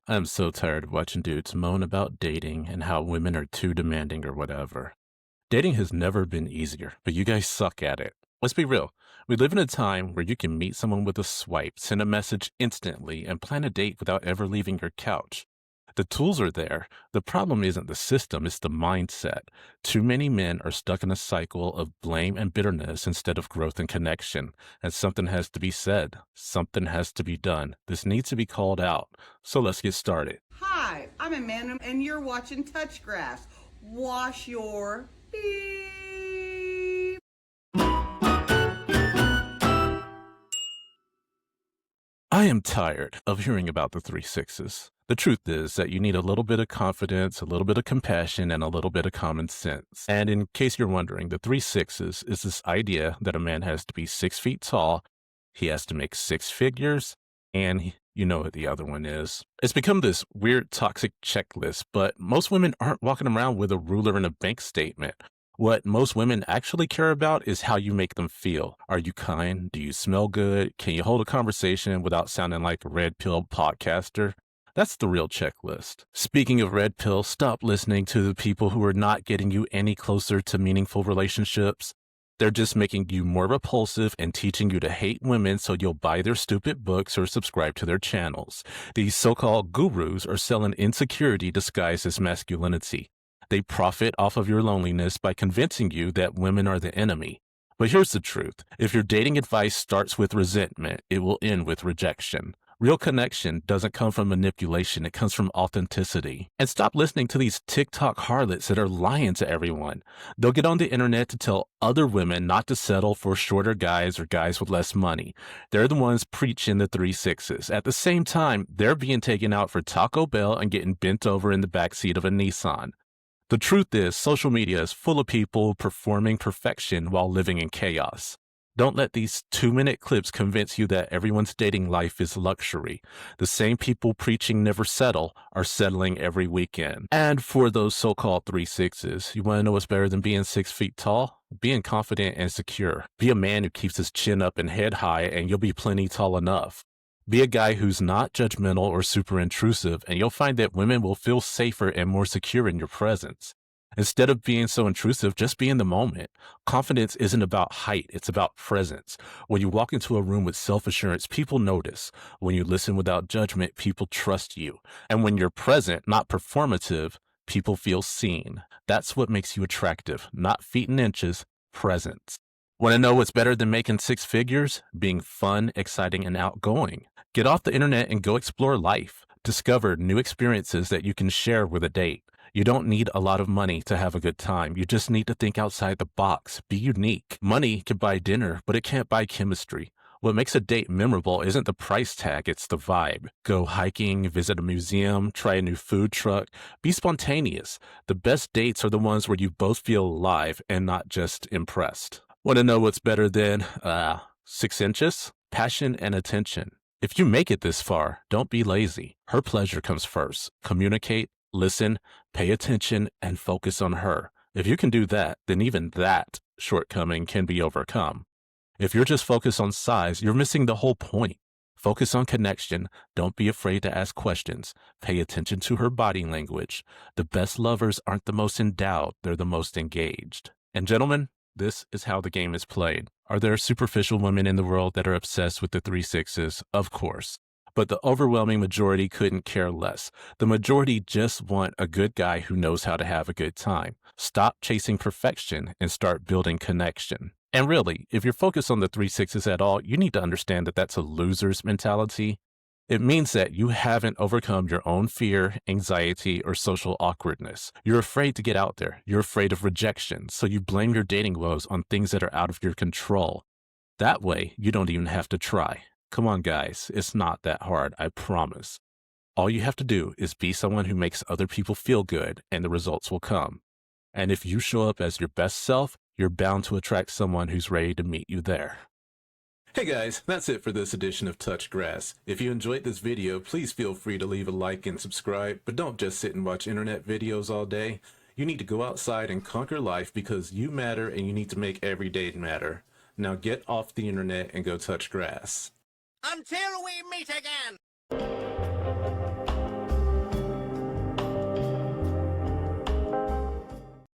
I'm so tired of watching dudes moan about dating and how women are too demanding or whatever. Dating has never been easier, but you guys suck at it. Let's be real. We live in a time where you can meet someone with a swipe, send a message instantly, and plan a date without ever leaving your couch. The tools are there. The problem isn't the system, it's the mindset. Too many men are stuck in a cycle of blame and bitterness instead of growth and connection. And something has to be said. Something has to be done. This needs to be called out. So let's get started. Hi, I'm Amanda, and you're watching Touchgrass. Wash your beep. I am tired of hearing about the three sixes. The truth is that you need a little bit of confidence, a little bit of compassion, and a little bit of common sense. And in case you're wondering, the three sixes is this idea that a man has to be 6 feet tall, he has to make six figures, and you know what the other one is. It's become this weird toxic checklist, but most women aren't walking around with a ruler and a bank statement. What most women actually care about is how you make them feel. Are you kind? Do you smell good? Can you hold a conversation without sounding like a red pill podcaster? That's the real checklist. Speaking of red pill, stop listening to the people who are not getting you any closer to meaningful relationships. They're just making you more repulsive and teaching you to hate women so you'll buy their stupid books or subscribe to their channels. These so-called gurus are selling insecurity disguised as masculinity. They profit off of your loneliness by convincing you that women are the enemy. But here's the truth. If your dating advice starts with resentment, it will end with rejection. Real connection doesn't come from manipulation, it comes from authenticity. And stop listening to these TikTok harlots that are lying to everyone. They'll get on the internet to tell other women not to settle for shorter guys or guys with less money. They're the ones preaching the three sixes. At the same time, they're being taken out for Taco Bell and getting bent over in the backseat of a Nissan. The truth is, social media is full of people performing perfection while living in chaos. Don't let these 2-minute clips convince you that everyone's dating life is luxury. The same people preaching never settle are settling every weekend. And for those so-called three sixes, you want to know what's better than being 6 feet tall? Being confident and secure. Be a man who keeps his chin up and head high, and you'll be plenty tall enough. Be a guy who's not judgmental or super intrusive, and you'll find that women will feel safer and more secure in your presence. Instead of being so intrusive, just be in the moment. Confidence isn't about height, it's about presence. When you walk into a room with self-assurance, people notice. When you listen without judgment, people trust you. And when you're present, not performative, people feel seen. That's what makes you attractive, not feet and inches, presence. Want to know what's better than making six figures? Being fun, exciting, and outgoing. Get off the internet and go explore life. Discover new experiences that you can share with a date. You don't need a lot of money to have a good time. You just need to think outside the box. Be unique. Money can buy dinner, but it can't buy chemistry. What makes a date memorable isn't the price tag, it's the vibe. Go hiking, visit a museum, try a new food truck. Be spontaneous. The best dates are the ones where you both feel alive and not just impressed. Want to know what's better than 6 inches? Passion and attention. If you make it this far, don't be lazy. Her pleasure comes first. Communicate, listen, pay attention, and focus on her. If you can do that, then even that shortcoming can be overcome. If you're just focused on size, you're missing the whole point. Focus on connection. Don't be afraid to ask questions. Pay attention to her body language. The best lovers aren't the most endowed, they're the most engaged. And gentlemen, this is how the game is played. Are there superficial women in the world that are obsessed with the three sixes? Of course. But the overwhelming majority couldn't care less. The majority just want a good guy who knows how to have a good time. Stop chasing perfection and start building connection. And really, if you're focused on the three sixes at all, you need to understand that that's a loser's mentality. It means that you haven't overcome your own fear, anxiety, or social awkwardness. You're afraid to get out there. You're afraid of rejection, so you blame your dating woes on things that are out of your control. That way, you don't even have to try. Come on, guys, it's not that hard, I promise. All you have to do is be someone who makes other people feel good, and the results will come. And if you show up as your best self, you're bound to attract someone who's ready to meet you there. Hey guys, that's it for this edition of Touch Grass. If you enjoyed this video, please feel free to leave a like and subscribe, but don't just sit and watch internet videos all day. You need to go outside and conquer life because you matter and you need to make every day matter. Now get off the internet and go touch grass. Until we meet again!